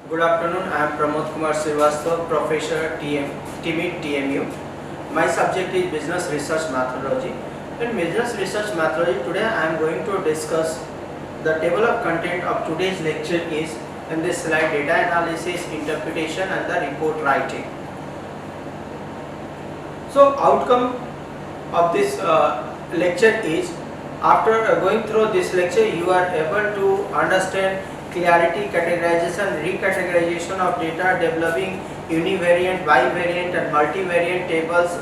Good afternoon. I am Pramod Kumar Srivastava, Professor TMIT TMU. My subject is Business Research Methodology. In Business Research Methodology, today I am going to discuss the table of content of today's lecture is in this slide: data analysis, interpretation, and the report writing. So, outcome of this lecture is, after going through this lecture, you are able to understand clarity, categorization, recategorization of data, developing univariate, bivariate and multivariate tables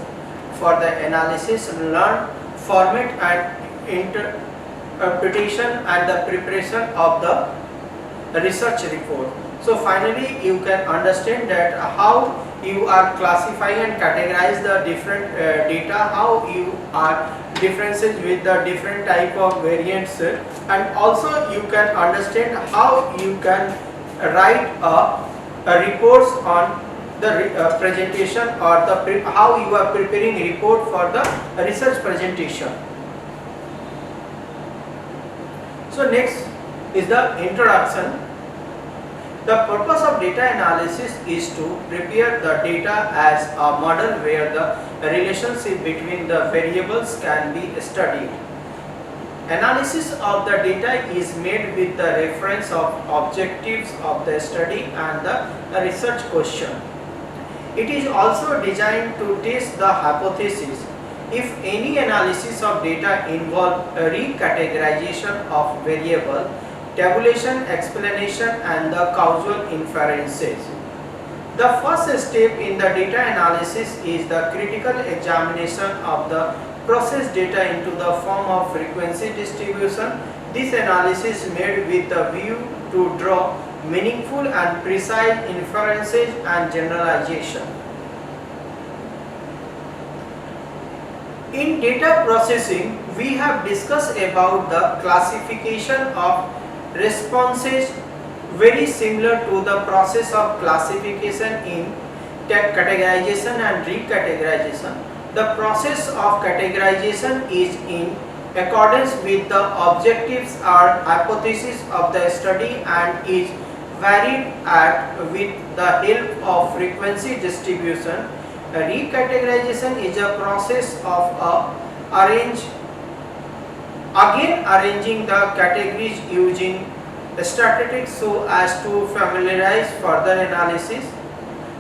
for the analysis, learn format and interpretation and the preparation of the research report. So finally you can understand that how you are classifying and categorize the different data, how you are differences with the different type of variants, and also you can understand how you can write a reports on the presentation, or the how you are preparing report for the research presentation. So next is the introduction. The purpose of data analysis is to prepare the data as a model where the relationship between the variables can be studied. Analysis of the data is made with the reference of objectives of the study and the research question. It is also designed to test the hypothesis. If any analysis of data involve a recategorization of variable, tabulation, explanation and the causal inferences. The first step in the data analysis is the critical examination of the processed data into the form of frequency distribution. This analysis is made with the view to draw meaningful and precise inferences and generalization. In data processing, we have discussed about the classification of responses, very similar to the process of classification in categorization and recategorization. The process of categorization is in accordance with the objectives or hypothesis of the study and is varied with the help of frequency distribution. Recategorization is a process of arranging the categories using statistics so as to familiarize further analysis.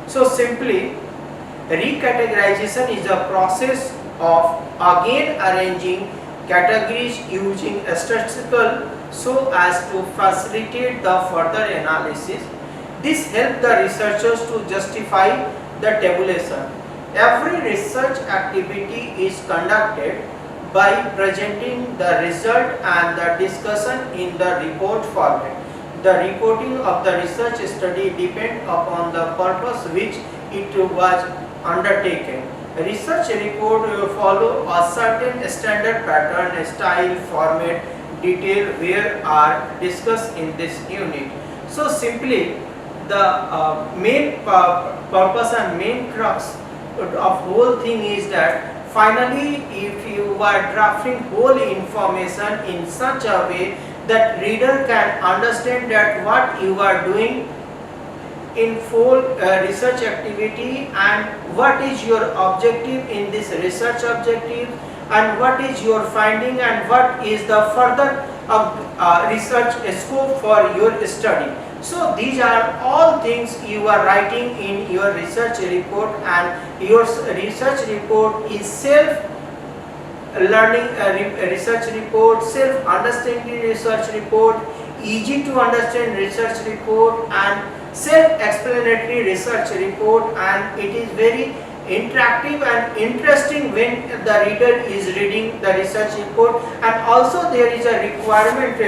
So simply, recategorization is a process of again arranging categories using statistical so as to facilitate the further analysis. This helps the researchers to justify the tabulation. Every research activity is conducted by presenting the result and the discussion in the report format. The reporting of the research study depends upon the purpose which it was undertaken. A research report will follow a certain standard pattern, style, format, detail where are discussed in this unit. So simply the main purpose and main crux of whole thing is that finally, if you are drafting whole information in such a way that reader can understand that what you are doing in full research activity and what is your objective in this research objective and what is your finding and what is the further research scope for your study. So these are all things you are writing in your research report, and your research report is self-learning research report, self-understanding research report, easy to understand research report and self-explanatory research report, and it is very interactive and interesting when the reader is reading the research report. And also there is a requirement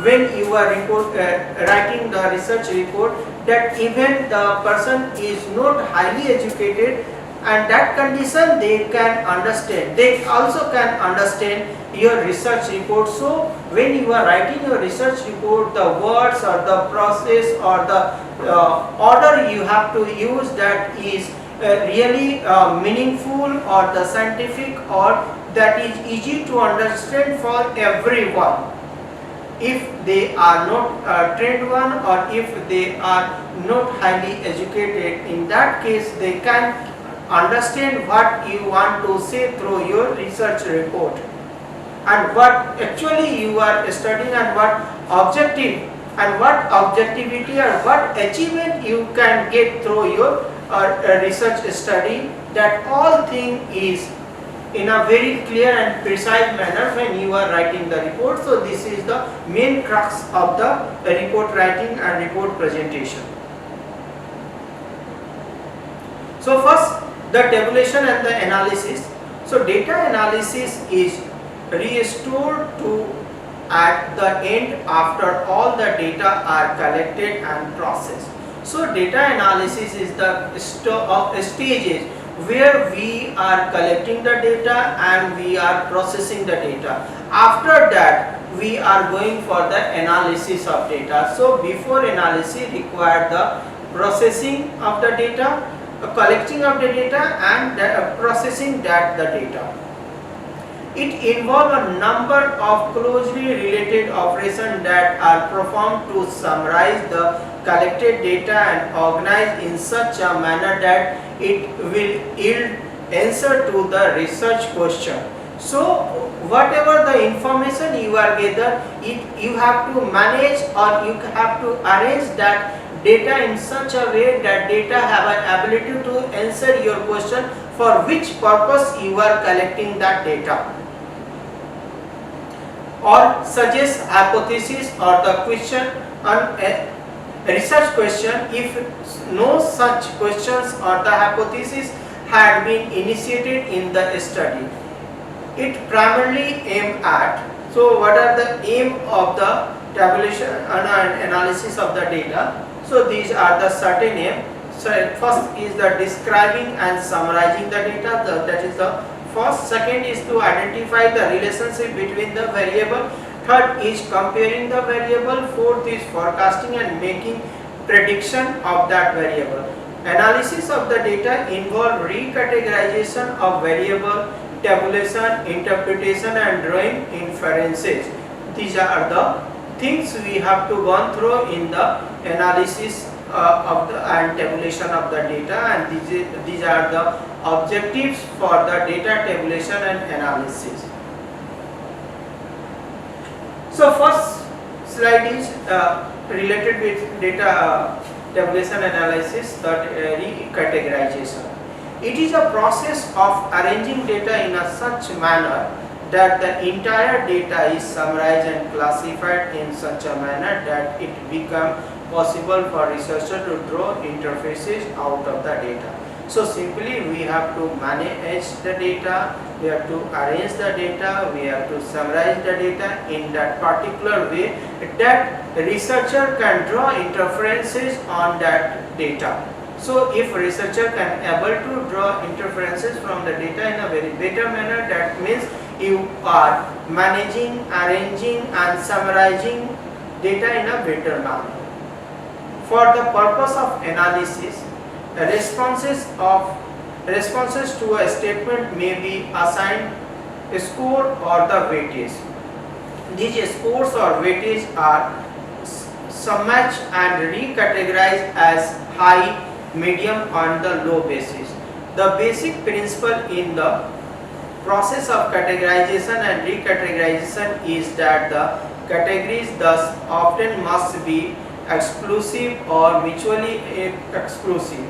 when you are writing the research report that even the person is not highly educated, and that condition they can understand, they also can understand your research report. So when you are writing your research report, the words or the process or the order you have to use, that is really meaningful or the scientific or that is easy to understand for everyone. if they are not trained one, or if they are not highly educated, in that case they can understand what you want to say through your research report, and what actually you are studying, and what objective and what objectivity or what achievement you can get through your research study. That all thing is in a very clear and precise manner when you are writing the report. So this is the main crux of the report writing and report presentation. So first, the tabulation and the analysis. So data analysis is restored to at the end after all the data are collected and processed. So data analysis is the stages where we are collecting the data and we are processing the data. After that we are going for the analysis of data. So before analysis require the processing of the data, collecting of the data, and processing that the data. It involves a number of closely related operations that are performed to summarize the collected data and organize in such a manner that it will yield answer to the research question. So whatever the information you are gathered, you have to manage, or you have to arrange that data in such a way that data have an ability to answer your question for which purpose you are collecting that data, or suggest hypothesis or the question on a research question if no such questions or the hypothesis had been initiated in the study. It primarily aim at, so what are the aim of the tabulation and analysis of the data? So these are the certain aim. So first is the describing and summarizing the data, that is the first. Second is to identify the relationship between the variable. Third is comparing the variable. Fourth is forecasting and making prediction of that variable. Analysis of the data involve recategorization of variable, tabulation, interpretation, and drawing inferences. These are the things we have to go through in the analysis of the and tabulation of the data, and these are the objectives for the data tabulation and analysis. So first slide is related with data tabulation analysis, that recategorization. It is a process of arranging data in a such manner that the entire data is summarized and classified in such a manner that it becomes possible for researcher to draw interfaces out of the data. So simply we have to manage the data, we have to arrange the data, we have to summarize the data in that particular way that researcher can draw inferences on that data. So if researcher can able to draw inferences from the data in a very better manner, that means you are managing, arranging and summarizing data in a better manner. For the purpose of analysis, responses to a statement may be assigned a score or the weightage. These scores or weightage are summatched and recategorized as high, medium and the low basis. The basic principle in the process of categorization and recategorization is that the categories thus often must be exclusive or mutually exclusive.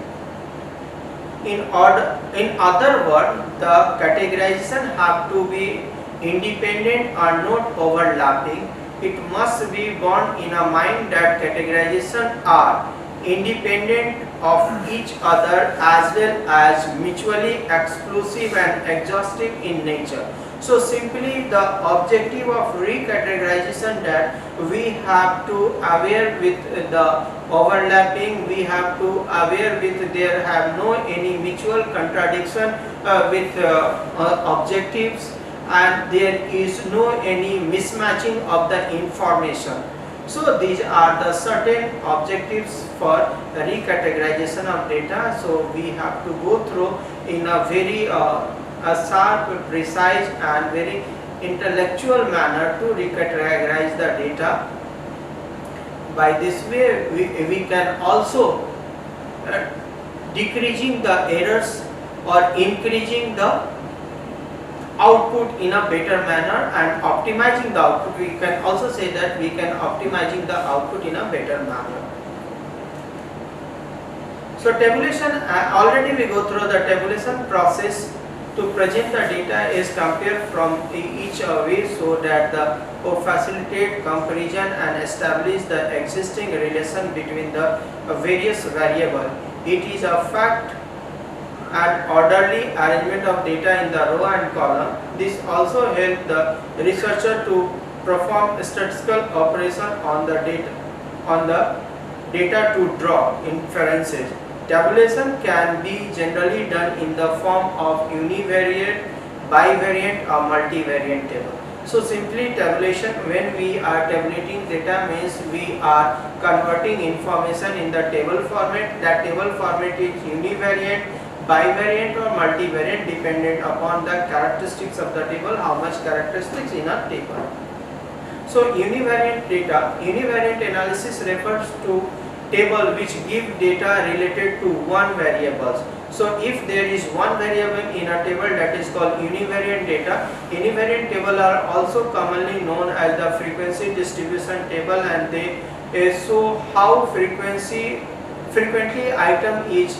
In other words, the categorization have to be independent or not overlapping. It must be borne in a mind that categorization are independent of each other as well as mutually exclusive and exhaustive in nature. So simply the objective of recategorization that we have to aware with the overlapping, we have to aware with there have no any mutual contradiction with objectives, and there is no any mismatching of the information. So these are the certain objectives for the recategorization of data. So we have to go through in a very sharp, precise and very intellectual manner to recategorize the data. By this way we can also decreasing the errors or increasing the output in a better manner and optimizing the output. We can also say that we can optimizing the output in a better manner. So tabulation, already we go through the tabulation process to present the data is compared from each way so that the facilitate comparison and establish the existing relation between the various variables. It is a fact and orderly arrangement of data in the row and column. This also helps the researcher to perform statistical operation on the data to draw inferences. Tabulation can be generally done in the form of univariate, bivariate or multivariate table. So simply tabulation, when we are tabulating data means we are converting information in the table format. That table format is univariate, bivariate or multivariate dependent upon the characteristics of the table, how much characteristics in a table. So univariate data, univariate analysis refers to table which give data related to one variables. So if there is one variable in a table, that is called univariate data. Univariate table are also commonly known as the frequency distribution table, and they show how frequently item is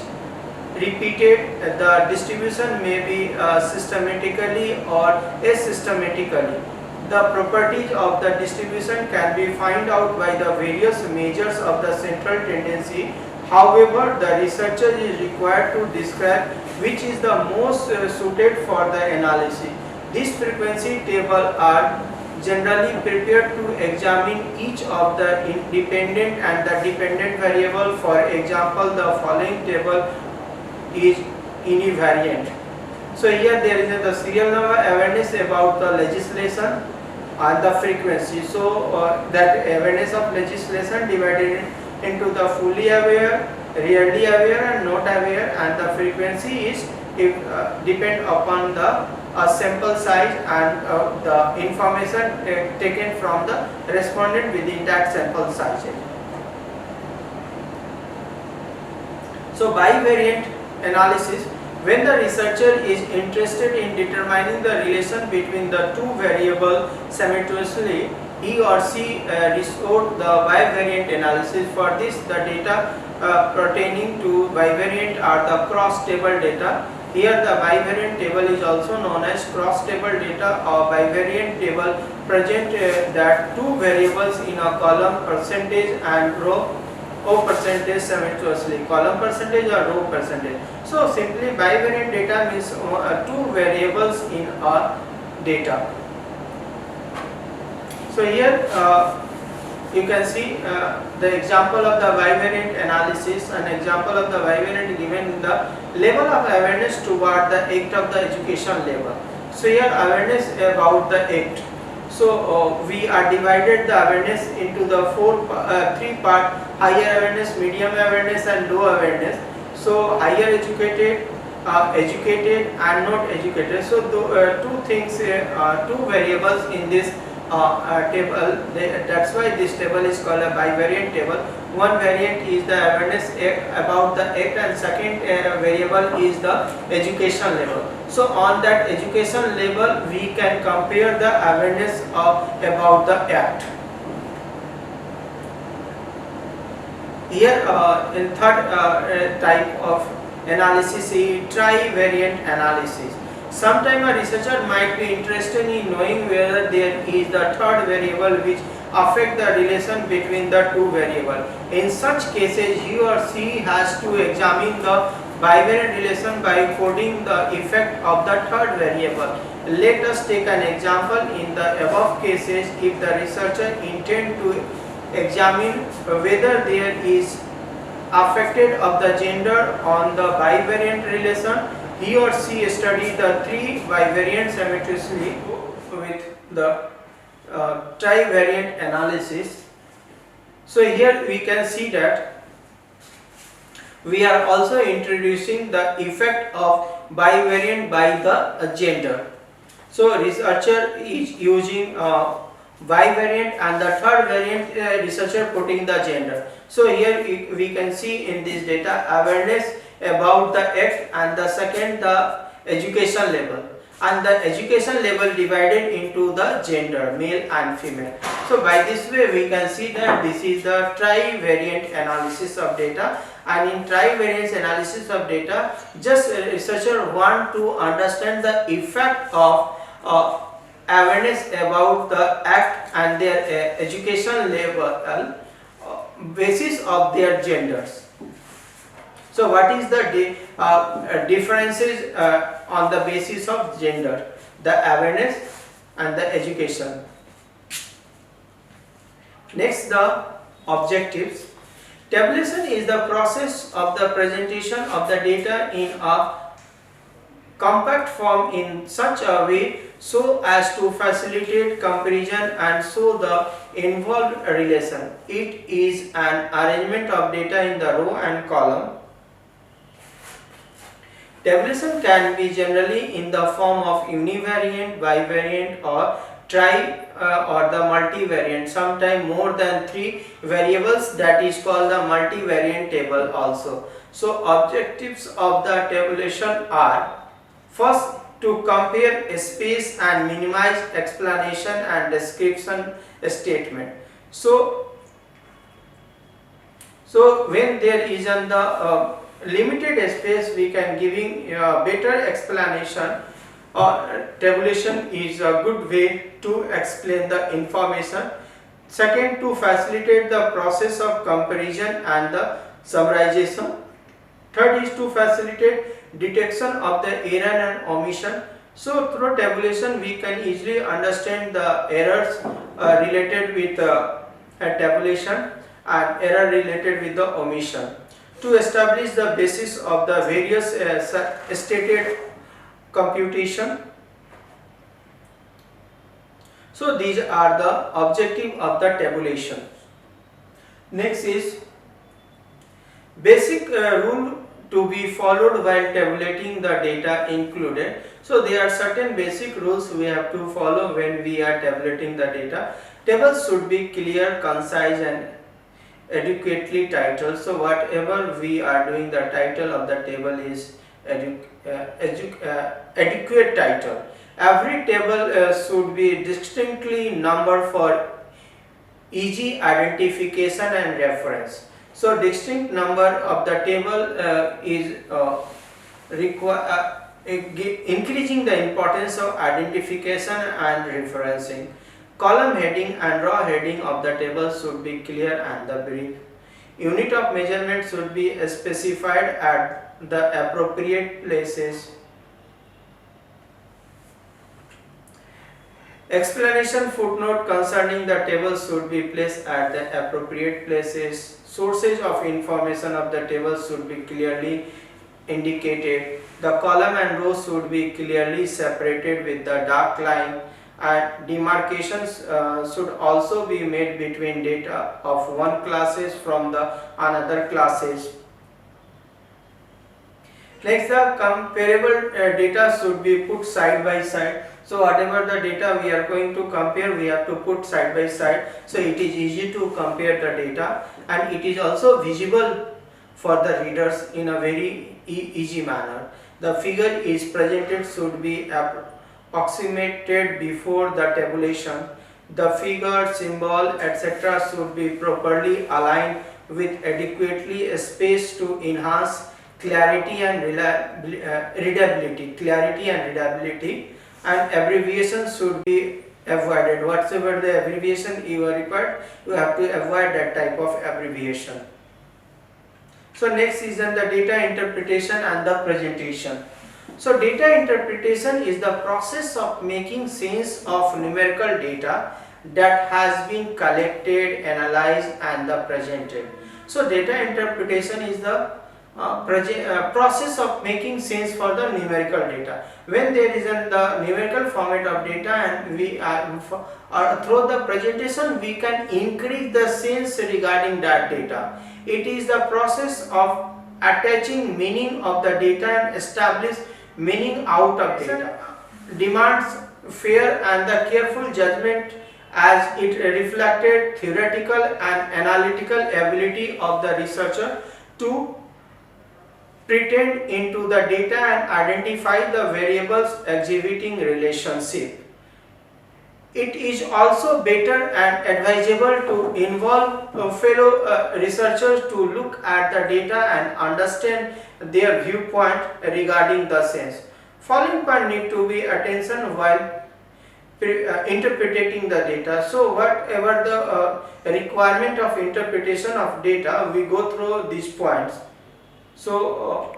repeated. The distribution may be systematically or asystematically. The properties of the distribution can be found out by the various measures of the central tendency. However, the researcher is required to describe which is the most suited for the analysis. These frequency tables are generally prepared to examine each of the independent and the dependent variable. For example, the following table is univariate. So here there is the serial number awareness about the legislation and the frequency. So that awareness of legislation divided into the fully aware, rarely aware and not aware, and the frequency is depend upon the sample size and the information taken from the respondent within that sample size. So bivariate analysis, when the researcher is interested in determining the relation between the two variables simultaneously, he or she resort the bivariate analysis. For this, the data pertaining to bivariate are the cross table data. Here the bivariate table is also known as cross table data or bivariate table present that two variables in a column percentage and row percentage simultaneously, column percentage or row percentage. So simply bivariate data means two variables in a data. So here you can see the example of the bivariate analysis. An example of the bivariate given in the level of awareness toward the act of the education level. So here awareness about the act. So we are divided the awareness into the three part: higher awareness, medium awareness and low awareness. So higher educated, educated and not educated. So two things, two variables in this table. That's why this table is called a bivariate table. One variant is the awareness about the act, and second variable is the education level. So on that education level we can compare the awareness about the act. Here in third type of analysis is trivariate analysis. Sometimes a researcher might be interested in knowing whether there is the third variable which affect the relation between the two variables. In such cases, he or she has to examine the bivariate relation by coding the effect of the third variable. Let us take an example. In the above cases, if the researcher intend to examine whether there is affected of the gender on the bivariate relation, he or she study the three bivariant simultaneously with the trivariate analysis. So here we can see that we are also introducing the effect of bivariant by the gender. So researcher is using bivariant, and the third variant researcher putting the gender. So here we can see in this data awareness about the act, and the second the education level, and the education level divided into the gender, male and female. So by this way we can see that this is the trivariate analysis of data, and in trivariance analysis of data, just researcher want to understand the effect of awareness about the act and their education level basis of their genders. So what is the differences on the basis of gender? The awareness and the education. Next, the objectives. Tabulation is the process of the presentation of the data in a compact form in such a way so as to facilitate comparison and show the involved relation. It is an arrangement of data in the row and column. Tabulation can be generally in the form of univariate, bivariate, or or the multivariate, sometimes more than 3 variables, that is called the multivariate table also. So objectives of the tabulation are: first, to compare space and minimize explanation and description statement. So when there is in the limited space, we can giving better explanation. Tabulation is a good way to explain the information. Second, to facilitate the process of comparison and the summarization. Third is to facilitate detection of the error and omission. So through tabulation we can easily understand the errors related with tabulation and error related with the omission. To establish the basis of the various stated computation. So these are the objective of the tabulation. Next is basic rule to be followed while tabulating the data included. So there are certain basic rules we have to follow when we are tabulating the data. Tables should be clear, concise, and adequately titled. So whatever we are doing, the title of the table is adequate title. Every table should be distinctly numbered for easy identification and reference. So distinct number of the table is increasing the importance of identification and referencing. Column heading and row heading of the table should be clear and the brief. Unit of measurement should be specified at the appropriate places. Explanation footnote concerning the table should be placed at the appropriate places. Sources of information of the table should be clearly indicated. The column and row should be clearly separated with the dark line, and demarcations should also be made between data of one classes from the another classes. Next, the comparable data should be put side by side. So whatever the data we are going to compare, we have to put side by side, so it is easy to compare the data, and it is also visible for the readers in a very easy manner. The figure is presented should be approximated before the tabulation. The figure, symbol, etc. should be properly aligned with adequately spaced to enhance clarity and readability. And abbreviations should be avoided. Whatever the abbreviation you are required, you have to avoid that type of abbreviation. So next is the data interpretation and the presentation. So data interpretation is the process of making sense of numerical data that has been collected, analyzed, and presented. So data interpretation is the process of making sense for the numerical data. When there is the numerical format of data, and we through the presentation we can increase the sense regarding that data. It is the process of attaching meaning of the data and establish meaning out of data. Demands fair and the careful judgment as it reflected theoretical and analytical ability of the researcher to pretend into the data and identify the variables exhibiting relationship. It is also better and advisable to involve fellow researchers to look at the data and understand their viewpoint regarding the sense. Following point need to be attention while interpreting the data. So whatever the requirement of interpretation of data, we go through these points. So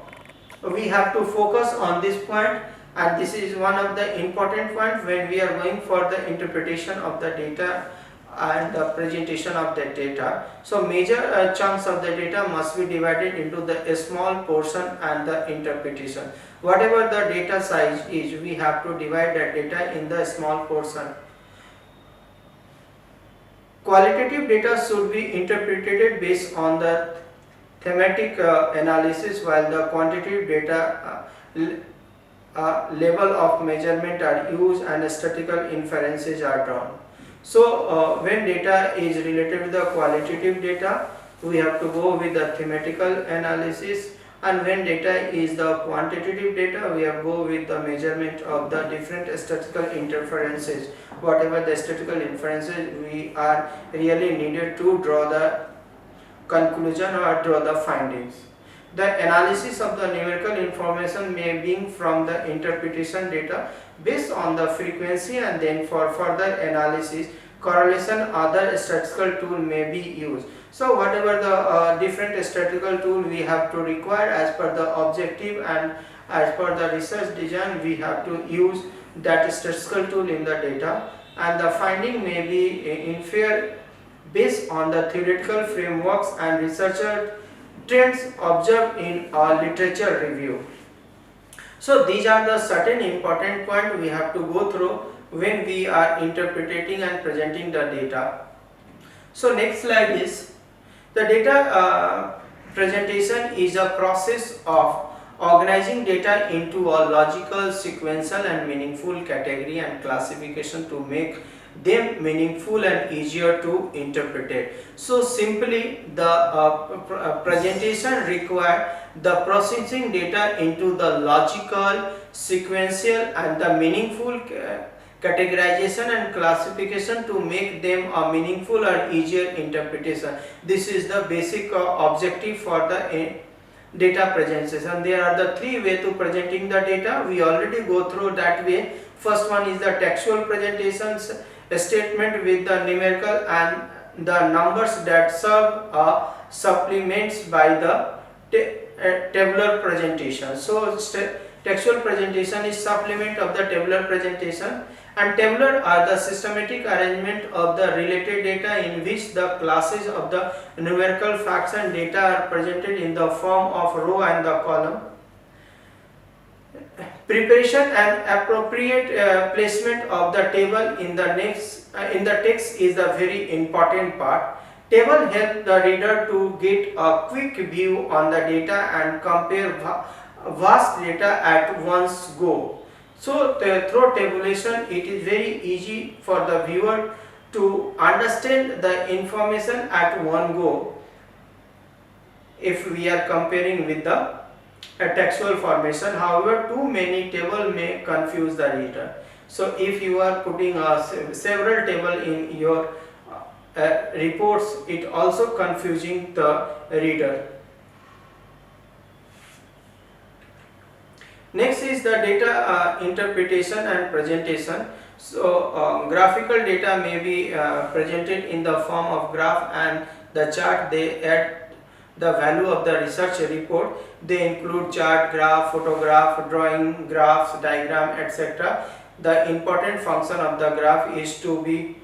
we have to focus on this point, and this is one of the important points when we are going for the interpretation of the data and the presentation of the data. So major chunks of the data must be divided into the small portion and the interpretation. Whatever the data size is, we have to divide that data in the small portion. Qualitative data should be interpreted based on the thematic analysis, while the quantitative data level of measurement are used and statistical inferences are drawn. So when data is related to the qualitative data, we have to go with the thematical analysis, and when data is the quantitative data, we have to go with the measurement of the different statistical inferences. Whatever the statistical inferences we are really needed to draw the conclusion or draw the findings. The analysis of the numerical information may be from the interpretation data based on the frequency, and then for further analysis, correlation other statistical tool may be used. So whatever the different statistical tool we have to require as per the objective and as per the research design, we have to use that statistical tool in the data, and the finding may be inferred based on the theoretical frameworks and researcher trends observed in our literature review. So these are the certain important points we have to go through when we are interpreting and presenting the data. So next slide is the data presentation is a process of organizing data into a logical, sequential and meaningful category and classification to make them meaningful and easier to interpret. So simply the presentation require the processing data into the logical, sequential and the meaningful categorization and classification to make them a meaningful or easier interpretation. This is the basic objective for the data presentation. There are the three ways to presenting the data. We already go through that way. First one is the textual presentations, a statement with the numerical and the numbers that serve supplements by the tabular presentation. So textual presentation is supplement of the tabular presentation, and tabular are the systematic arrangement of the related data in which the classes of the numerical facts and data are presented in the form of row and the column. Preparation and appropriate placement of the table in the text is the very important part. Table help the reader to get a quick view on the data and compare vast data at once go. So through tabulation, it is very easy for the viewer to understand the information at one go if we are comparing with the textual formation. However, too many table may confuse the reader. So if you are putting several table in your reports, it also confusing the reader. Next is the data interpretation and presentation. So graphical data may be presented in the form of graph and the chart. They add the value of the research report. They include chart, graph, photograph, drawing, graphs, diagram, etc. The important function of the graph is to be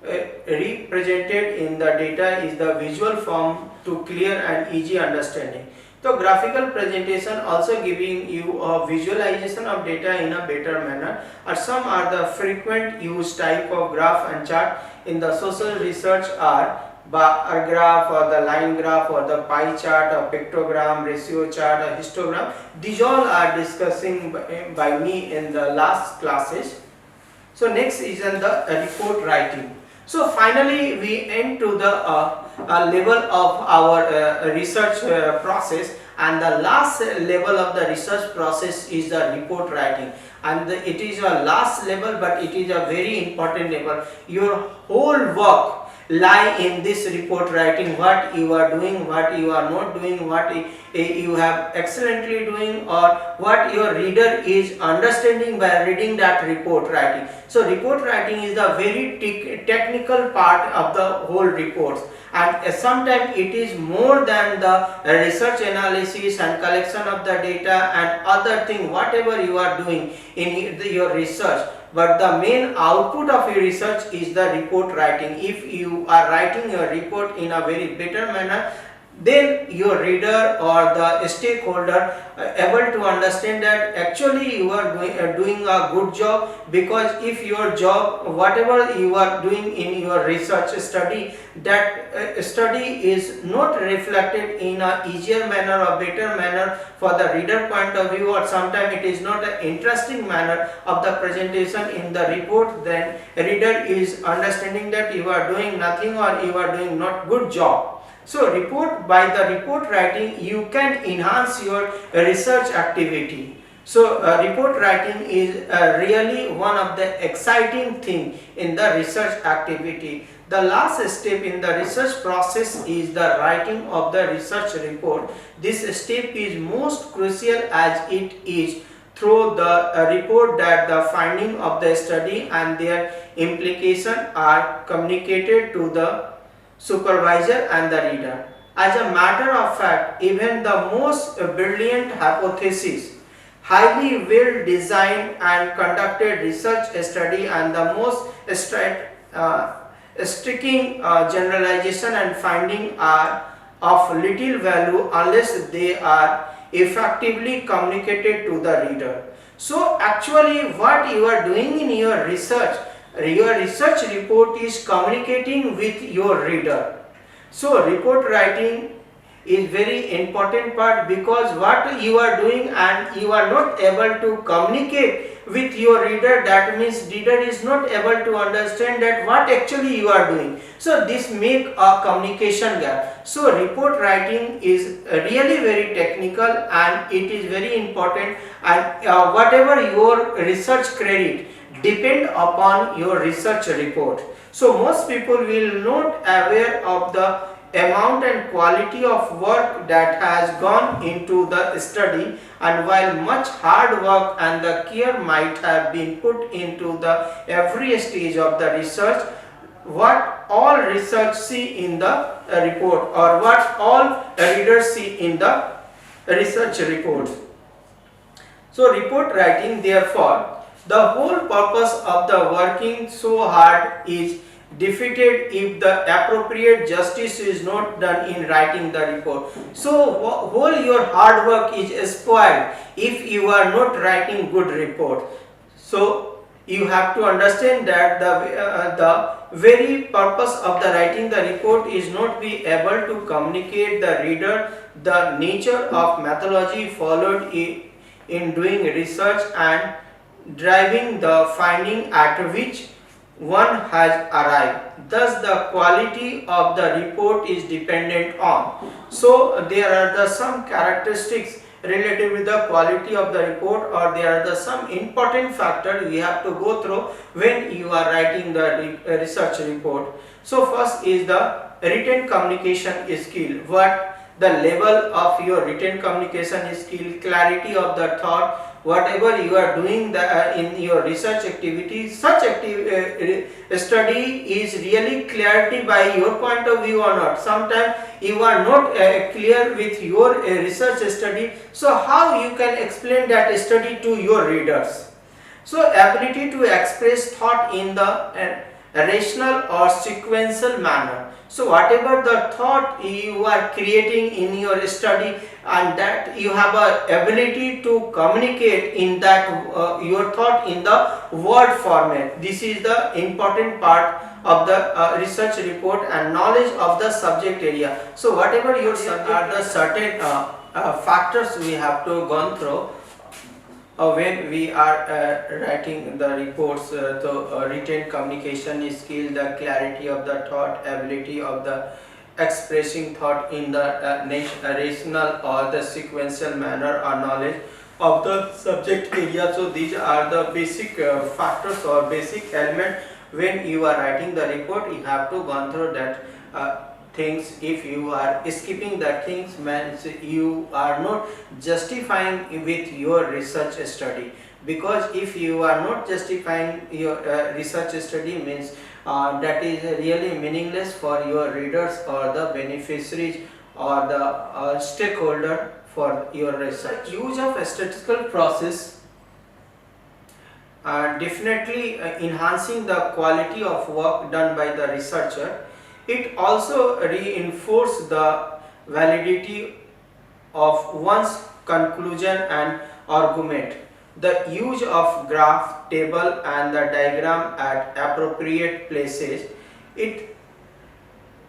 represented in the data is the visual form to clear and easy understanding. So graphical presentation also giving you a visualization of data in a better manner. Or some are the frequent used type of graph and chart in the social research are bar graph or the line graph or the pie chart or pictogram, ratio chart or histogram. These all are discussing by me in the last classes. So next is in the report writing. So finally we end to the level of our research process, and the last level of the research process is the report writing, and it is a last level, but it is a very important level. Your whole work lie in this report writing, what you are doing, what you are not doing, what you have excellently doing, or what your reader is understanding by reading that report writing. So report writing is the very technical part of the whole reports, and sometimes it is more than the research analysis and collection of the data and other thing whatever you are doing in your research. But the main output of your research is the report writing. If you are writing your report in a very better manner, then your reader or the stakeholder able to understand that actually you are doing a good job, because if your job whatever you are doing in your research study, that study is not reflected in a easier manner or better manner for the reader point of view, or sometimes it is not an interesting manner of the presentation in the report, then reader is understanding that you are doing nothing or you are doing not good job. So by the report writing you can enhance your research activity. So report writing is really one of the exciting thing in the research activity. The last step in the research process is the writing of the research report. This step is most crucial as it is through the report that the finding of the study and their implication are communicated to the supervisor and the reader. As a matter of fact, even the most brilliant hypothesis, highly well designed and conducted research study, and the most striking generalization and finding are of little value unless they are effectively communicated to the reader. So actually what you are doing in your research report is communicating with your reader. So report writing is very important part, because what you are doing and you are not able to communicate with your reader, that means reader is not able to understand that what actually you are doing. So this make a communication gap. So report writing is really very technical and it is very important, and whatever your research credit depend upon your research report. So most people will not aware of the amount and quality of work that has gone into the study, and while much hard work and the care might have been put into the every stage of the research, what all research see in the report, or what all readers see in the research reports. So report writing, therefore, the whole purpose of the working so hard is defeated if the appropriate justice is not done in writing the report. So whole your hard work is spoiled if you are not writing good report. So you have to understand that the very purpose of the writing the report is not be able to communicate the reader the nature of methodology followed in doing research and driving the finding at which one has arrived. Thus the quality of the report is dependent on. So there are some characteristics related with the quality of the report, or there are some important factors we have to go through when you are writing the research report. So first is the written communication skill. What the level of your written communication skill, clarity of the thought, whatever you are doing in your research activity, such study is really clarity by your point of view or not. Sometimes you are not clear with your research study, so how you can explain that study to your readers? So ability to express thought in the rational or sequential manner. So whatever the thought you are creating in your study, and that you have a ability to communicate in that your thought in the word format. This is the important part of the research report, and knowledge of the subject area. So whatever your subject are the certain factors we have to gone through. when we are writing the reports, the written communication skill, the clarity of the thought, ability of the expressing thought in the rational or the sequential manner, or knowledge of the subject area. So these are the basic factors or basic element. When you are writing the report, you have to go through that things. If you are skipping the things, means you are not justifying with your research study. Because if you are not justifying your research study, means that is really meaningless for your readers or the beneficiaries or the stakeholder for your research. Use of a statistical process definitely enhancing the quality of work done by the researcher. It also reinforces the validity of one's conclusion and argument. The use of graph, table and the diagram at appropriate places, it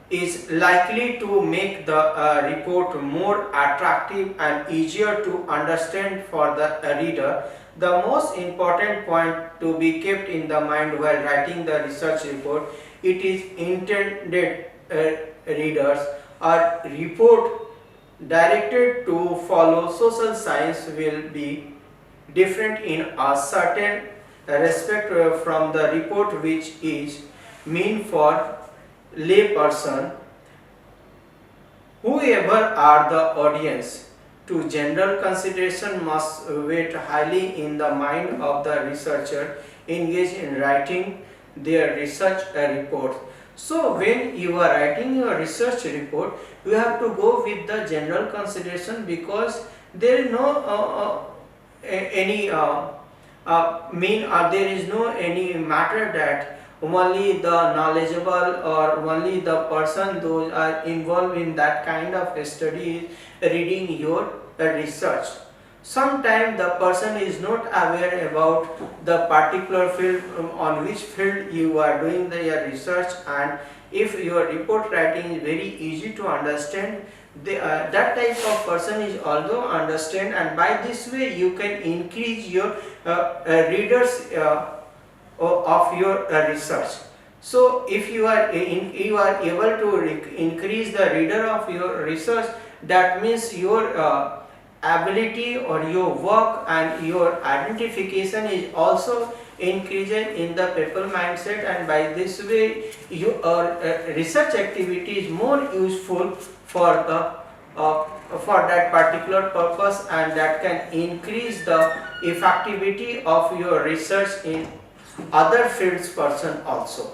is likely to make the report more attractive and easier to understand for the reader. The most important point to be kept in the mind while writing the research report, it is intended readers or report directed to follow social science will be different in a certain respect from the report which is meant for lay person. Whoever are the audience, to general consideration must weigh highly in the mind of the researcher engaged in writing their research report. So when you are writing your research report, you have to go with the general consideration, because there is no any there is no any matter that only the knowledgeable or only the person those are involved in that kind of study reading your research. Sometimes the person is not aware about the particular field on which field you are doing your research, and if your report writing is very easy to understand, that type of person is also understand, and by this way you can increase your readers of your research. So if you are able to increase the reader of your research, that means your ability or your work and your identification is also increasing in the people mindset, and by this way your research activity is more useful for the for that particular purpose, and that can increase the effectivity of your research in other fields person also.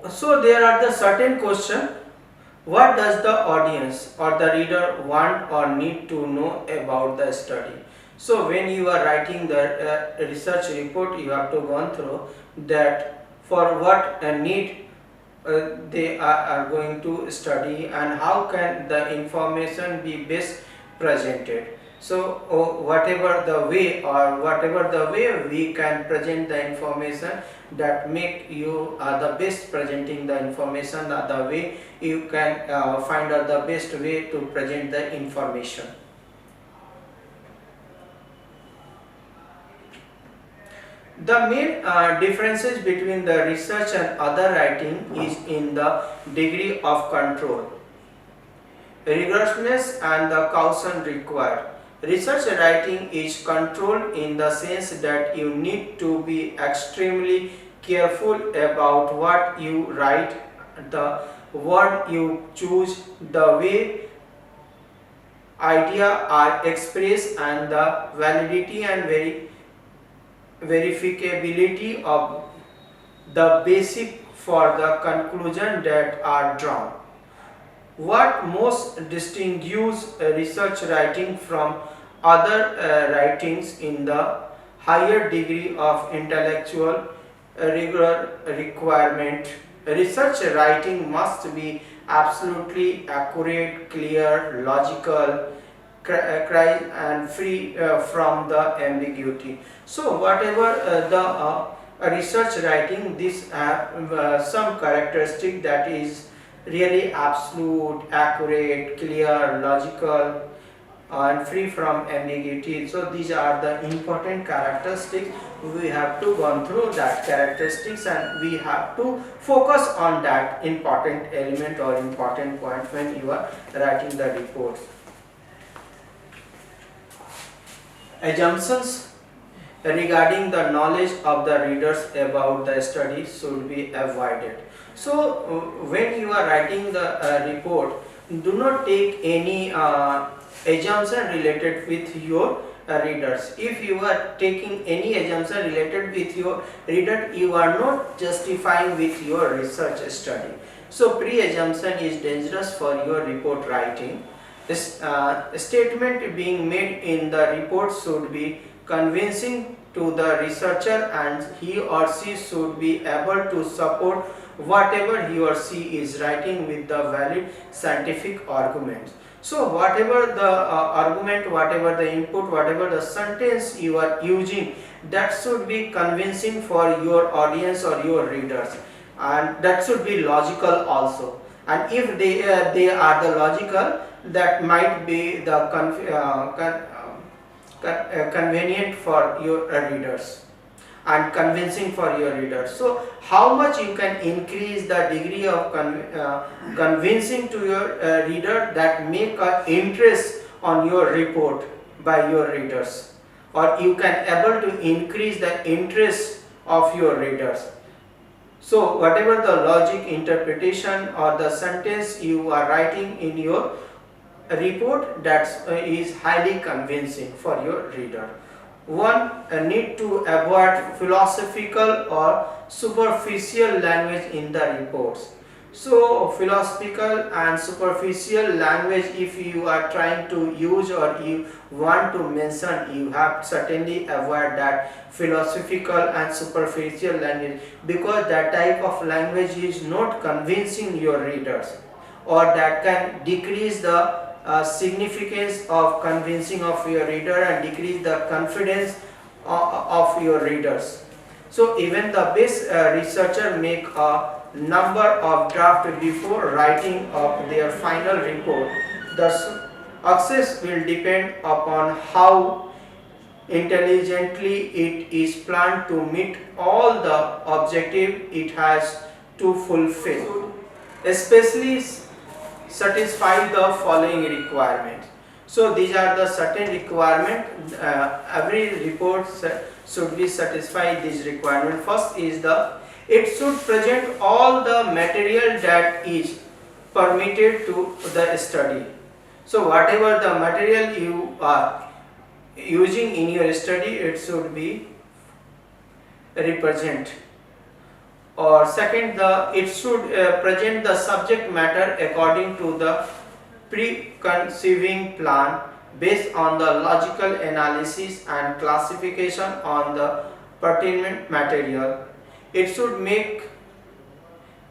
So there are the certain question. What does the audience or the reader want or need to know about the study? So when you are writing the research report, you have to go through that for what need they are going to study, and how can the information be best presented. So whatever the way we can present the information that make you the best presenting the information, the way you can find out the best way to present the information. The main differences between the research and other writing is in the degree of control, rigorousness and the caution required. Research writing is controlled in the sense that you need to be extremely careful about what you write, the word you choose, the way ideas are expressed, and the validity and verificability of the basic for the conclusion that are drawn. What most distinguishes research writing from other writings in the higher degree of intellectual rigor requirement. Research writing must be absolutely accurate, clear, logical, and free from the ambiguity. So whatever the research writing, this some characteristic that is really absolute, accurate, clear, logical, and free from ambiguity. So these are the important characteristics. We have to go through that characteristics and we have to focus on that important element or important point when you are writing the report. Assumptions regarding the knowledge of the readers about the study should be avoided. So when you are writing the report, do not take any assumption related with your readers. If you are taking any assumption related with your reader, you are not justifying with your research study. So pre-assumption is dangerous for your report writing. This statement being made in the report should be convincing to the researcher, and he or she should be able to support whatever he or she is writing with the valid scientific arguments. So whatever the argument, whatever the input, whatever the sentence you are using, that should be convincing for your audience or your readers, and that should be logical also. And if they are the logical, that might be the convenient for your readers and convincing for your readers. So how much you can increase the degree of convincing to your reader, that make a interest on your report by your readers, or you can able to increase the interest of your readers. So whatever the logic, interpretation, or the sentence you are writing in your report, that is highly convincing for your reader. One need to avoid philosophical or superficial language in the reports. So philosophical and superficial language, if you are trying to use or you want to mention, you have certainly avoid that philosophical and superficial language, because that type of language is not convincing your readers, or that can decrease the significance of convincing of your reader and decrease the confidence of your readers. So even the best researcher make a number of drafts before writing of their final report. The success will depend upon how intelligently it is planned to meet all the objective it has to fulfill, especially satisfy the following requirements. So these are the certain requirements. Every report should be satisfied this requirement. First is it should present all the material that is permitted to the study. So whatever the material you are using in your study, it should be represent. Or second, it should present the subject matter according to the preconceiving plan based on the logical analysis and classification on the pertinent material. It should make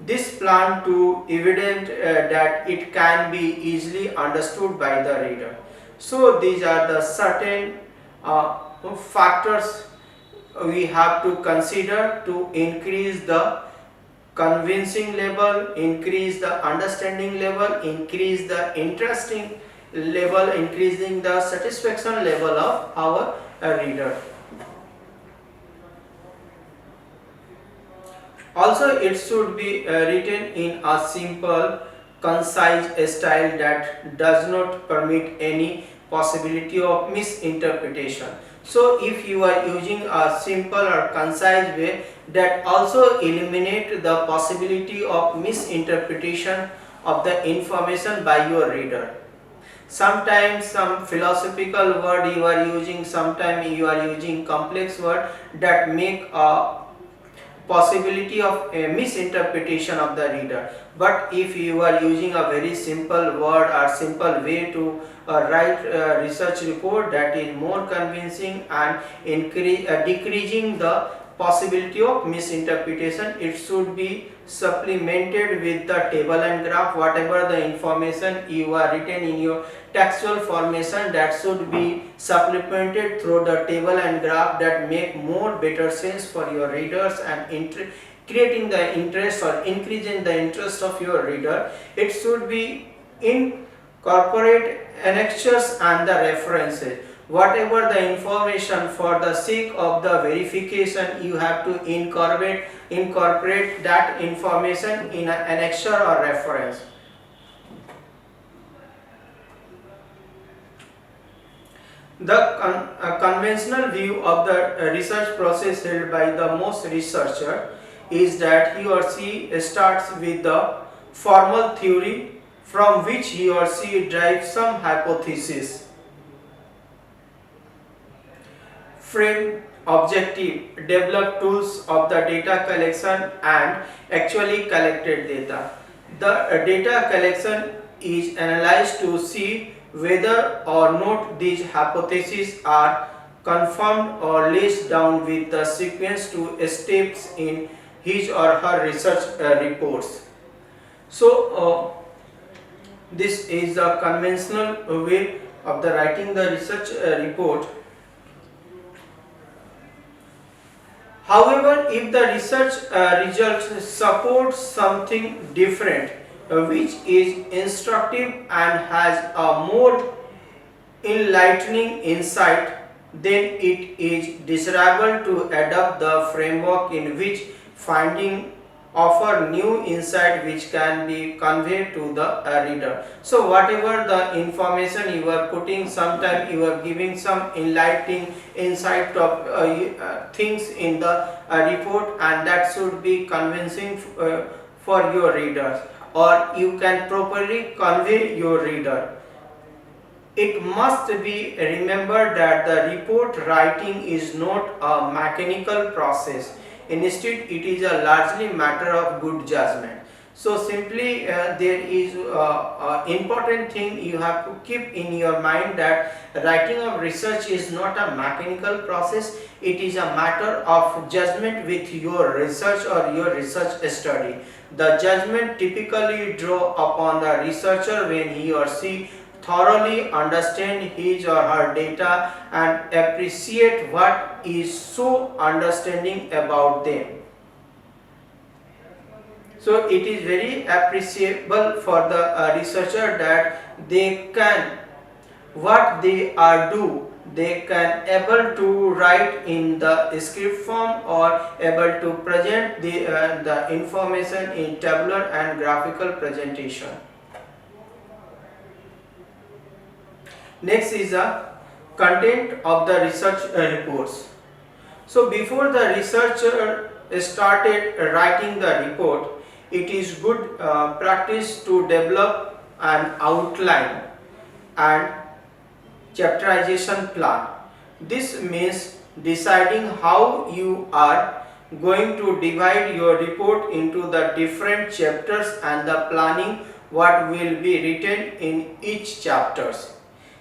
this plan to evident that it can be easily understood by the reader. So these are the certain factors we have to consider to increase the convincing level, increase the understanding level, increase the interesting level, increasing the satisfaction level of our reader. Also, it should be written in a simple, concise style that does not permit any possibility of misinterpretation. So if you are using a simple or concise way, that also eliminate the possibility of misinterpretation of the information by your reader. Sometimes some philosophical word you are using, sometimes you are using complex word that make a possibility of a misinterpretation of the reader. But if you are using a very simple word or simple way to write a research report, that is more convincing and decreasing the possibility of misinterpretation. It should be supplemented with the table and graph. Whatever the information you are written in your textual formation, that should be supplemented through the table and graph, that make more better sense for your readers and creating the interest or increasing the interest of your reader, it should be incorporate annexures and the references. Whatever the information for the sake of the verification, you have to incorporate that information in an annexure or reference. The conventional view of the research process held by the most researcher is that he or she starts with the formal theory from which he or she derives some hypothesis, frame objective, develop tools of the data collection and actually collected data. The data collection is analyzed to see whether or not these hypotheses are confirmed or laced down with the sequence to steps in his or her research reports. So this is the conventional way of the writing the research report. However, if the research results support something different, which is instructive and has a more enlightening insight, then it is desirable to adopt the framework in which finding offer new insight which can be conveyed to the reader. So whatever the information you are putting, sometimes you are giving some enlightening insight of things in the report, and that should be convincing for your readers, or you can properly convey your reader. It must be remembered that the report writing is not a mechanical process. Instead, it is a largely matter of good judgment. So simply there is important thing you have to keep in your mind, that writing of research is not a mechanical process. It is a matter of judgment with your research or your research study. The judgment typically draw upon the researcher when he or she thoroughly understand his or her data and appreciate what is so understanding about them. So it is very appreciable for the researcher that they can, what they are do, they can able to write in the script form or able to present the information in tabular and graphical presentation. Next is the content of the research reports. So before the researcher started writing the report, it is good practice to develop an outline and chapterization plan. This means deciding how you are going to divide your report into the different chapters and the planning what will be written in each chapters.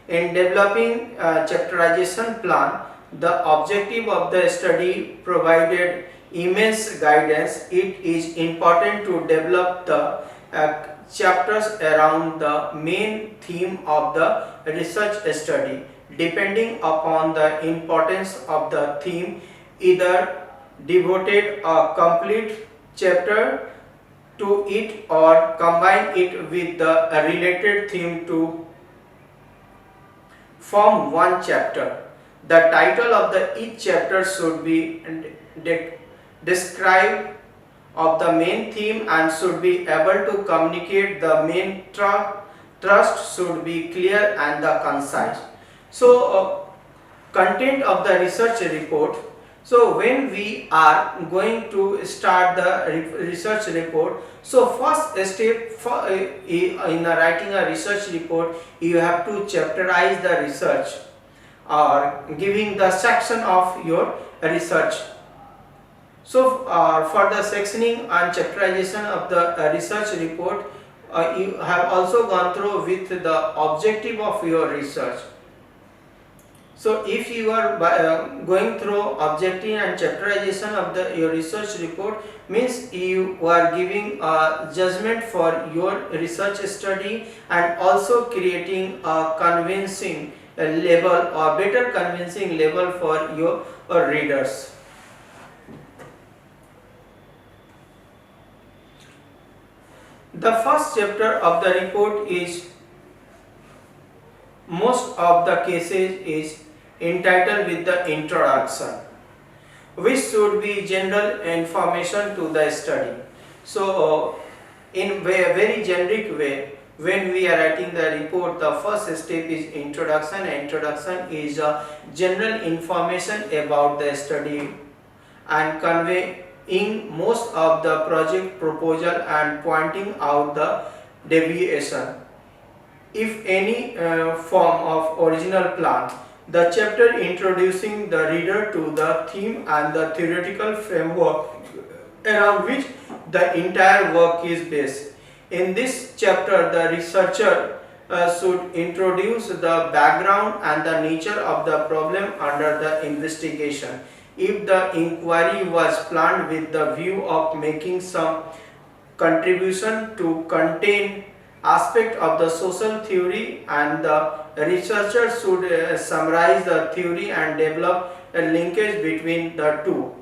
In developing a chapterization plan, the objective of the study provided immense guidance. It is important to develop the chapters around the main theme of the research study. Depending upon the importance of the theme, either devoted a complete chapter to it or combine it with the related theme to form one chapter. The title of each chapter should be describe of the main theme and should be able to communicate the main thrust should be clear and the concise. So content of the research report. So when we are going to start the research report, so first step in writing a research report, you have to chapterize the research or giving the section of your research. So for the sectioning and chapterization of the research report, you have also gone through with the objective of your research. So if you are going through objective and chapterization of your research report, means you are giving a judgment for your research study and also creating a convincing level or better convincing level for your readers. The first chapter of the report is most of the cases is entitled with the introduction, which should be general information to the study. So in very generic way, when we are writing the report, the first step is introduction. Introduction is general information about the study and conveying most of the project proposal and pointing out the deviation, if any, form of original plan. The chapter introducing the reader to the theme and the theoretical framework around which the entire work is based. In this chapter, the researcher should introduce the background and the nature of the problem under the investigation. If the inquiry was planned with the view of making some contribution to contain aspect of the social theory, and the researcher should summarize the theory and develop a linkage between the two.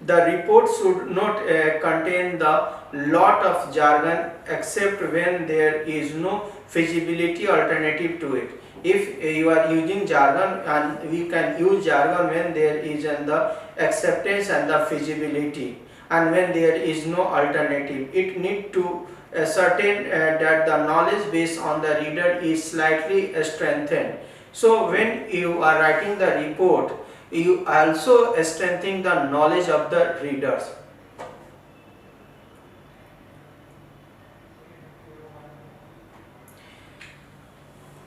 The report should not contain the lot of jargon except when there is no feasibility alternative to it. If you are using jargon, and we can use jargon when there is the acceptance and the feasibility, and when there is no alternative, it need to ascertain that the knowledge base on the reader is slightly strengthened. So when you are writing the report, you also strengthen the knowledge of the readers.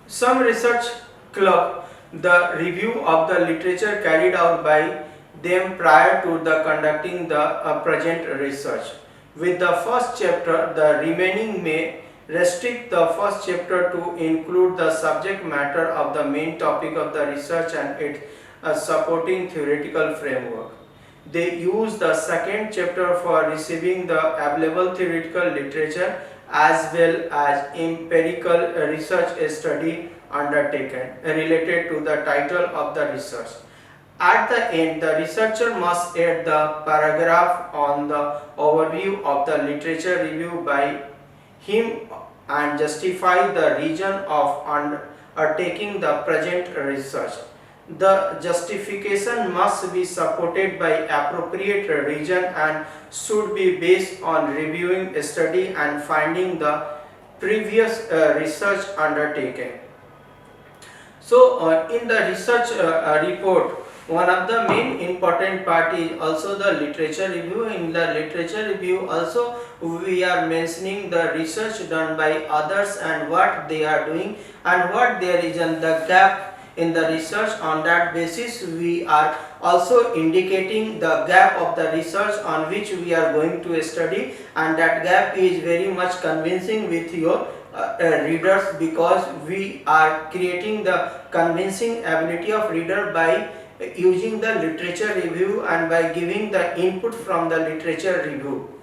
Some research club the review of the literature carried out by them prior to the conducting the present research. With the first chapter, the remaining may restrict the first chapter to include the subject matter of the main topic of the research and its supporting theoretical framework. They use the second chapter for receiving the available theoretical literature as well as empirical research study undertaken related to the title of the research. At the end, the researcher must add the paragraph on the overview of the literature review by him and justify the reason of undertaking the present research. The justification must be supported by appropriate reason and should be based on reviewing a study and finding the previous research undertaken. So in the research report, one of the main important part is also the literature review. In the literature review also we are mentioning the research done by others and what they are doing and what there is in the gap in the research. On that basis we are also indicating the gap of the research on which we are going to study, and that gap is very much convincing with your readers, because we are creating the convincing ability of reader by using the literature review and by giving the input from the literature review.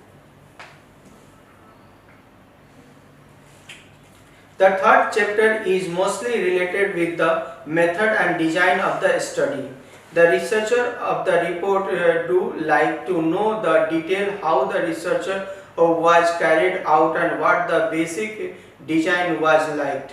The third chapter is mostly related with the method and design of the study. The researcher of the report do like to know the detail how the researcher was carried out and what the basic design was like.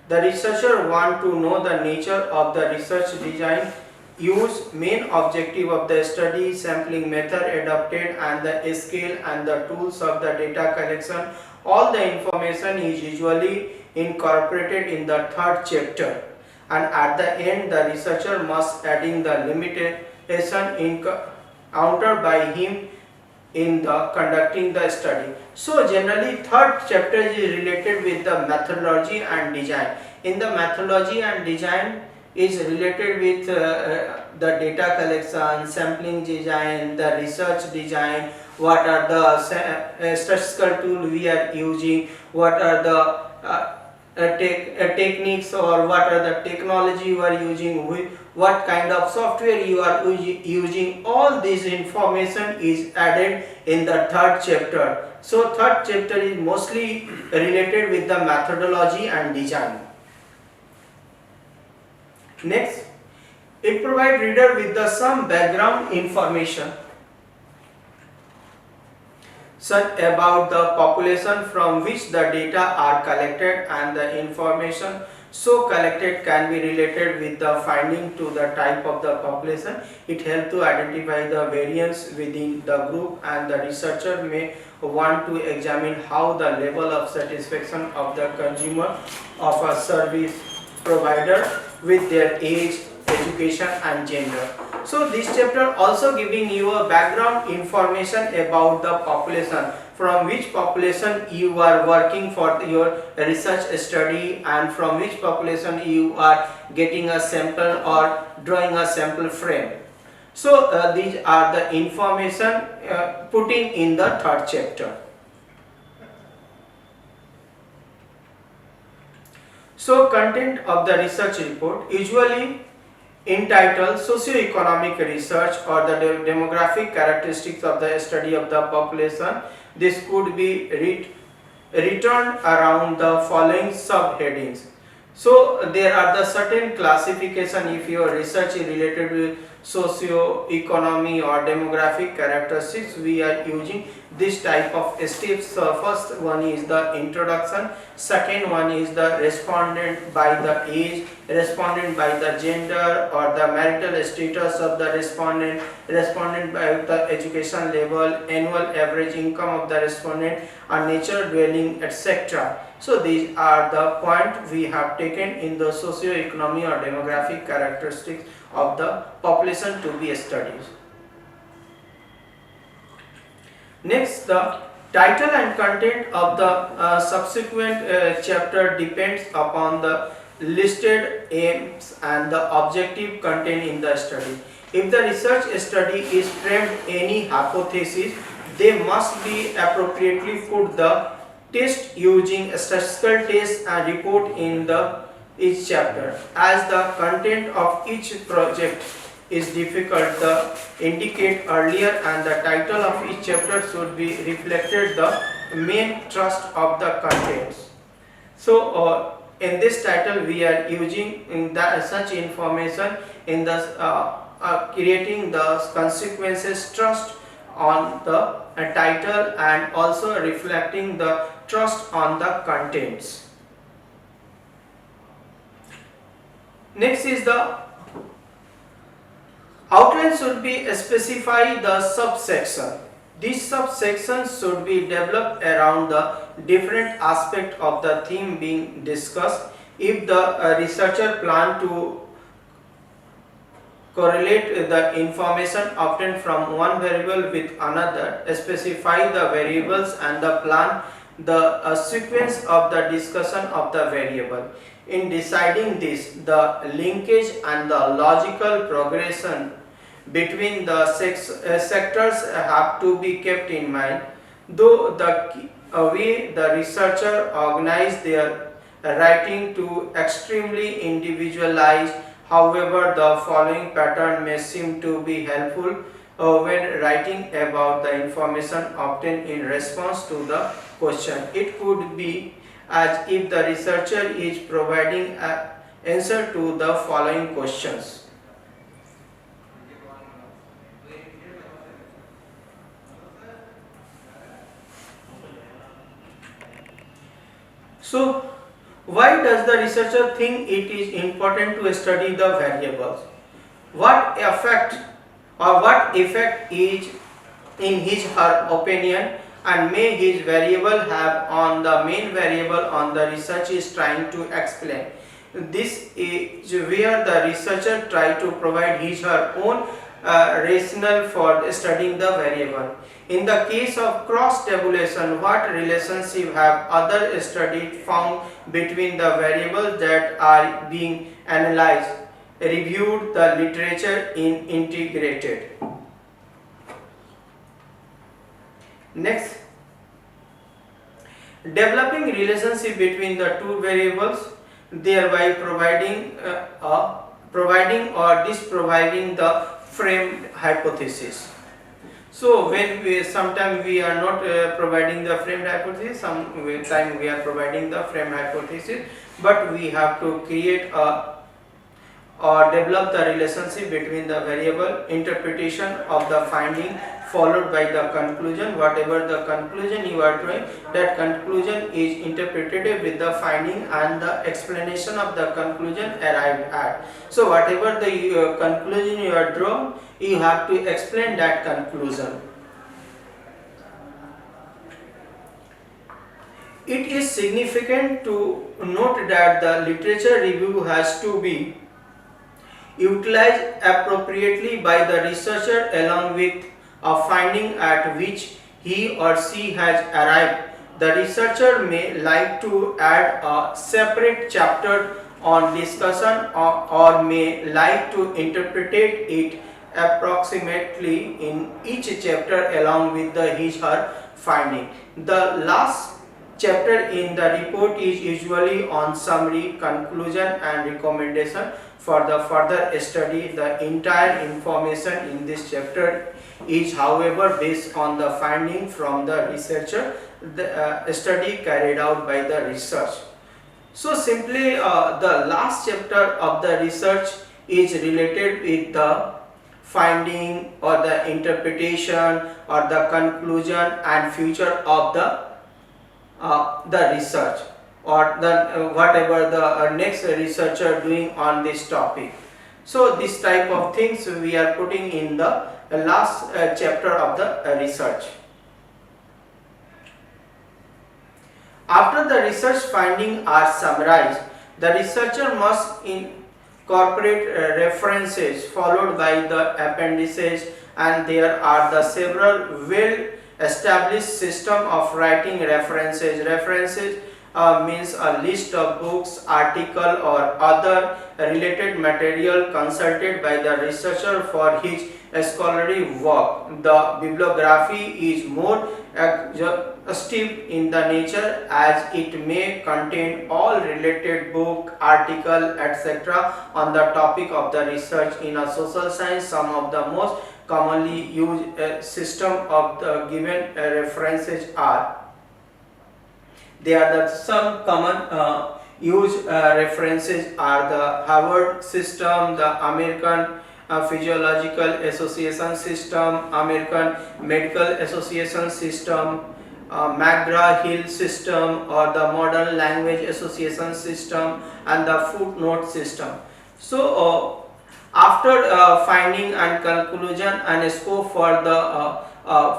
The researcher want to know the nature of the research design, use, main objective of the study, sampling method adopted, and the scale and the tools of the data collection. All the information is usually incorporated in the third chapter, and at the end the researcher must adding the limitation encountered by him in the conducting the study. So generally third chapter is related with the methodology and design. In the methodology and design is related with the data collection, sampling design, the research design, what are the statistical tool we are using, what are the techniques or what are the technology you are using, what kind of software you are using. All this information is added in the third chapter. So third chapter is mostly related with the methodology and design. Next, it provides reader with the some background information. such about the population from which the data are collected, and the information so collected can be related with the finding to the type of the population. It helps to identify the variance within the group, and the researcher may want to examine how the level of satisfaction of the consumer of a service provider with their age, education and gender. So this chapter also giving you a background information about the population, from which population you are working for your research study, and from which population you are getting a sample or drawing a sample frame. So these are the information putting in the third chapter. So content of the research report usually entitled Socio-economic Research or the Demographic Characteristics of the Study of the Population. This could be written around the following subheadings. So there are the certain classification if your research is related with socio-economy or demographic characteristics. We are using this type of steps. First one is the introduction, second one is the respondent by the age, respondent by the gender or the marital status of the respondent, respondent by the education level, annual average income of the respondent, and nature dwelling, etc. So these are the points we have taken in the socio-economy or demographic characteristics of the population to be studied. Next, the title and content of the subsequent chapter depends upon the listed aims and the objective contained in the study. If the research study is framed any hypothesis, they must be appropriately put the test using statistical tests and report in the each chapter. As the content of each project is difficult to indicate earlier, and the title of each chapter should be reflected the main thrust of the contents. So in this title we are using such information in the creating the consequences trust on the title, and also reflecting the trust on the contents. Next is the outline should be specify the subsection. These subsections should be developed around the different aspect of the theme being discussed. If the researcher plan to correlate the information obtained from one variable with another, specify the variables and the plan the sequence of the discussion of the variable. In deciding this, the linkage and the logical progression between the sectors have to be kept in mind. Though the way the researcher organized their writing to extremely individualized, however, the following pattern may seem to be helpful when writing about the information obtained in response to the question. It could be as if the researcher is providing an answer to the following questions. So, why does the researcher think it is important to study the variables? What effect is in his her opinion, and may his variable have on the main variable on the research is trying to explain? This is where the researcher try to provide his her own rationale for studying the variable. In the case of cross tabulation, what relationship have other studies found between the variables that are being analyzed? Reviewed the literature in integrated. Next, developing relationship between the two variables, thereby providing or disproving the framed hypothesis. So when sometimes we are not providing the framed hypothesis, sometimes we are providing the framed hypothesis, but we have to create a or develop the relationship between the variable, interpretation of the finding followed by the conclusion. Whatever the conclusion you are drawing, that conclusion is interpreted with the finding and the explanation of the conclusion arrived at. So whatever the conclusion you are drawn, you have to explain that conclusion. It is significant to note that the literature review has to be utilized appropriately by the researcher along with a finding at which he or she has arrived. The researcher may like to add a separate chapter on discussion or may like to interpret it approximately in each chapter along with his or her finding. The last chapter in the report is usually on summary, conclusion and recommendation for the further study. The entire information in this chapter is however based on the finding from the researcher, the study carried out by the research. So simply the last chapter of the research is related with the finding or the interpretation or the conclusion and future of the research or the whatever the next researcher doing on this topic. So this type of things we are putting in the last chapter of the research. After the research findings are summarized, the researcher must incorporate references followed by the appendices, and there are the several well-established system of writing references. References means a list of books, article or other related material consulted by the researcher for his scholarly work. The bibliography is more exhaustive in the nature as it may contain all related book, article, etc. on the topic of the research. In a social science, some of the most commonly used system of the given references are. There are some common used references are the Harvard system, the American Physiological Association system, American Medical Association system, McGraw-Hill system, or the Modern Language Association system, and the footnote system. So after finding and conclusion and scope for the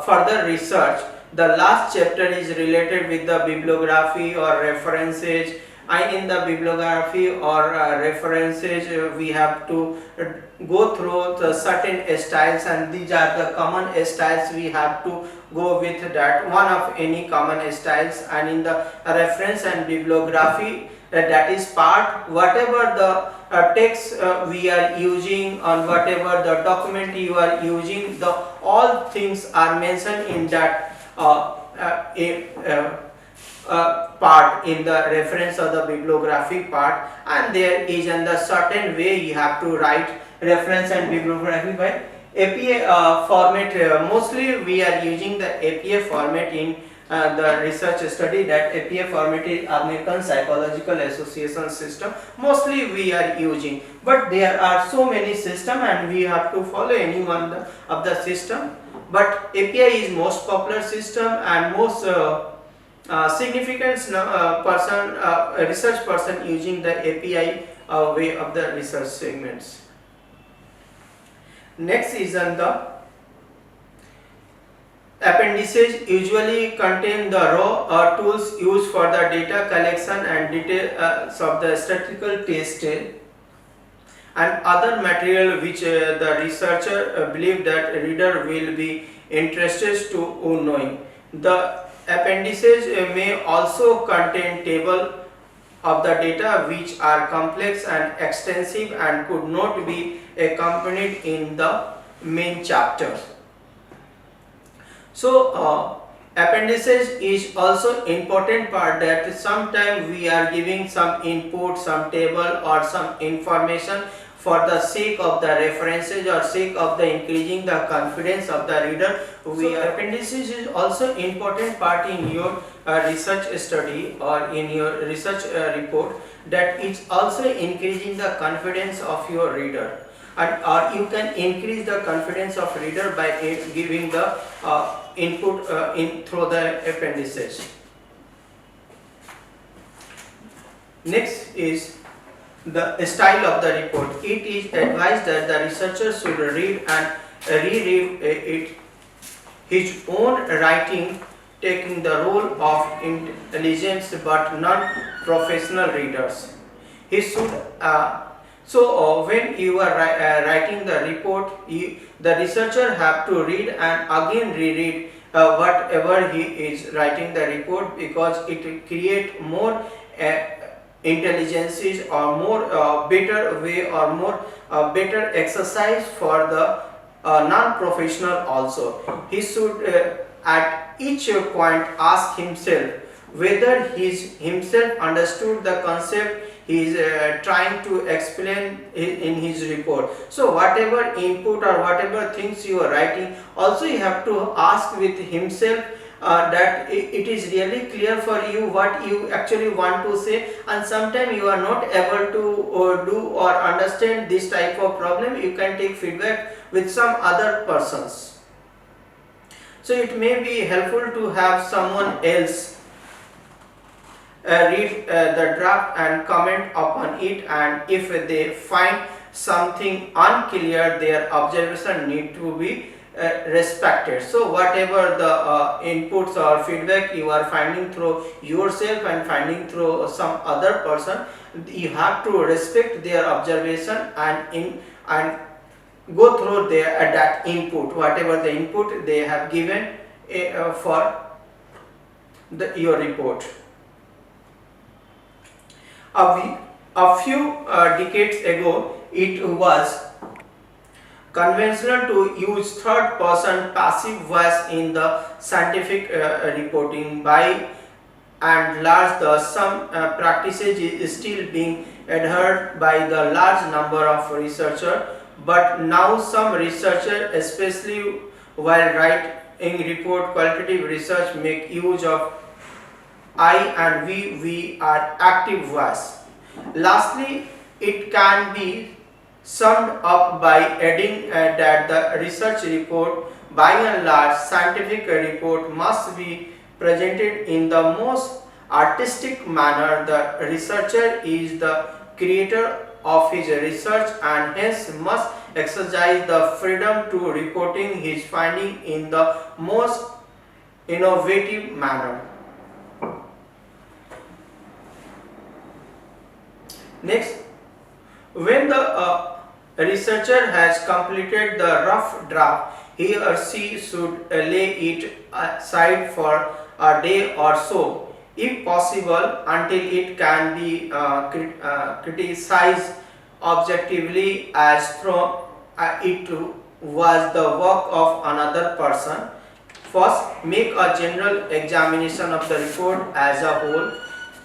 further research, the last chapter is related with the bibliography or references. And in the bibliography or references, we have to go through the certain styles, and these are the common styles. We have to go with that one of any common styles. And in the reference and bibliography, that is part whatever the text we are using, on whatever the document you are using, the all things are mentioned in that part in the reference or the bibliography part. And there is a certain way you have to write reference and bibliography by APA format. Mostly we are using the APA format in the research study. That APA format is American Psychological Association system. Mostly we are using, but there are so many systems and we have to follow any one of the system. But APA is most popular system and most significant research person using the API way of the research segments. Next is on the appendices. Usually contain the raw tools used for the data collection and details of the statistical test and other material which the researcher believe that reader will be interested to knowing. The appendices may also contain table of the data which are complex and extensive and could not be accompanied in the main chapter. So appendices is also important part, that sometimes we are giving some input, some table or some information for the sake of the references or sake of the increasing the confidence of the reader. Appendices is also important part in your research study or in your research report, that is also increasing the confidence of your reader, and or you can increase the confidence of reader by giving the input in through the appendices. Next is the style of the report. It is advised that the researcher should read and reread it his own writing, taking the role of intelligence but non-professional readers. He should when you are writing the report, the researcher have to read and again reread whatever he is writing the report, because it create more intelligences or more better way or more better exercise for the non-professional also. He should at each point ask himself whether he himself understood the concept he is trying to explain in his report. So whatever input or whatever things you are writing, also you have to ask with himself that it is really clear for you what you actually want to say, and sometimes you are not able to do or understand this type of problem, you can take feedback with some other persons. So it may be helpful to have someone else read the draft and comment upon it, and if they find something unclear, their observation need to be respected. So whatever the inputs or feedback you are finding through yourself and finding through some other person, you have to respect their observation and go through their that input, whatever the input they have given for your report. A few decades ago, it was conventional to use third person passive voice in the scientific reporting. By and large, some practices is still being adhered by the large number of researchers, but now some researchers, especially while writing report, qualitative research, make use of I and we are active voice. Lastly, it can be summed up by adding that the research report, by and large scientific report, must be presented in the most artistic manner. The researcher is the creator of his research and hence must exercise the freedom to reporting his finding in the most innovative manner. Next, when the researcher has completed the rough draft, he or she should lay it aside for a day or so, if possible, until it can be criticized objectively as though it was the work of another person. First, make a general examination of the report as a whole.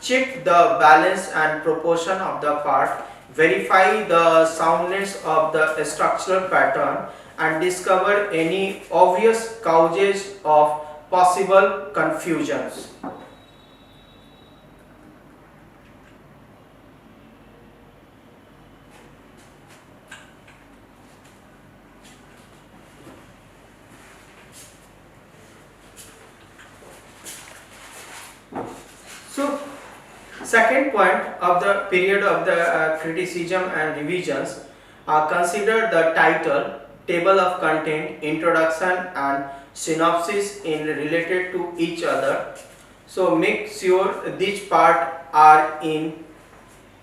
Check the balance and proportion of the part, verify the soundness of the structural pattern, and discover any obvious causes of possible confusions. So, second point of the period of the criticism and revisions, consider the title, table of content, introduction and synopsis in related to each other. So make sure these parts are in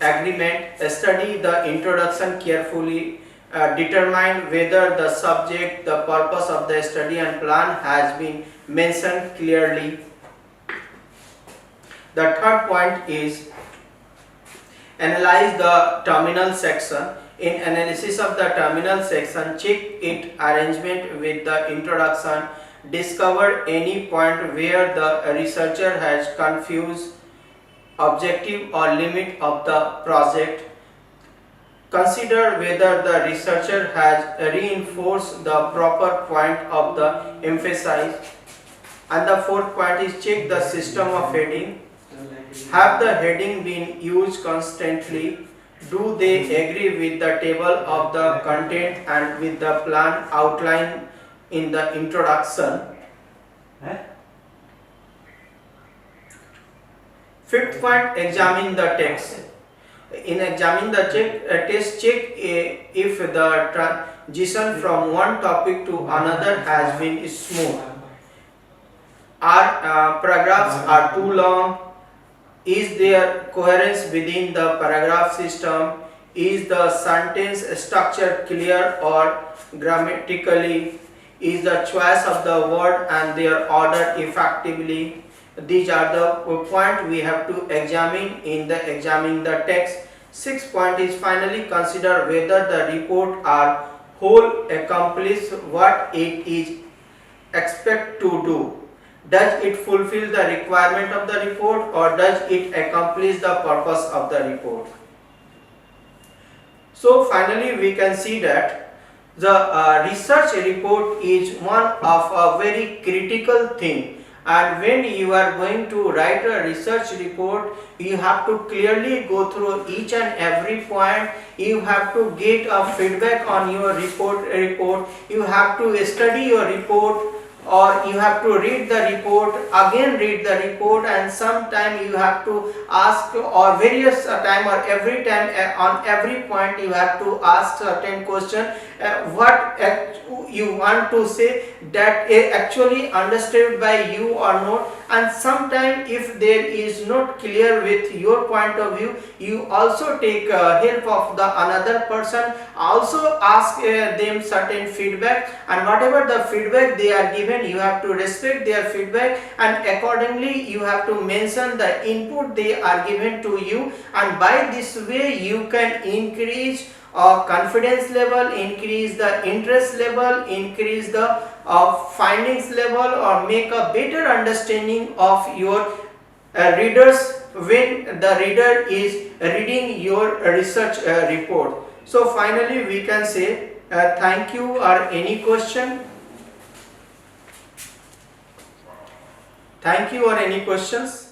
agreement. Study the introduction carefully. Determine whether the subject, the purpose of the study and plan has been mentioned clearly. The third point is analyze the terminal section. In analysis of the terminal section, check its arrangement with the introduction. Discover any point where the researcher has confused objective or limit of the project. Consider whether the researcher has reinforced the proper point of the emphasis. And the fourth point is check the system of heading. Have the heading been used constantly? Do they agree with the table of the content and with the plan outlined in the introduction? Fifth point, examine the text. In examine the test, check if the transition from one topic to another has been smooth. Are paragraphs are too long? Is there coherence within the paragraph system? Is the sentence structure clear or grammatically? Is the choice of the word and their order effectively? These are the points we have to examine in the examining the text. Sixth point is finally consider whether the report or whole accomplish what it is expected to do. Does it fulfill the requirement of the report or does it accomplish the purpose of the report? So finally we can see that the research report is one of a very critical thing, and when you are going to write a research report, you have to clearly go through each and every point. You have to get a feedback on your report. You have to study your report, or you have to read the report, again read the report, and sometime you have to ask, or various time or every time on every point you have to ask certain question, what you want to say, that actually understood by you or not. And sometime if there is not clear with your point of view, you also take help of the another person, also ask them certain feedback, and whatever the feedback they are given, you have to respect their feedback, and accordingly you have to mention the input they are given to you. And by this way you can increase confidence level, increase the interest level, increase the findings level, or make a better understanding of your readers when the reader is reading your research report. So finally we can say thank you, or any question? Thank you, or any questions?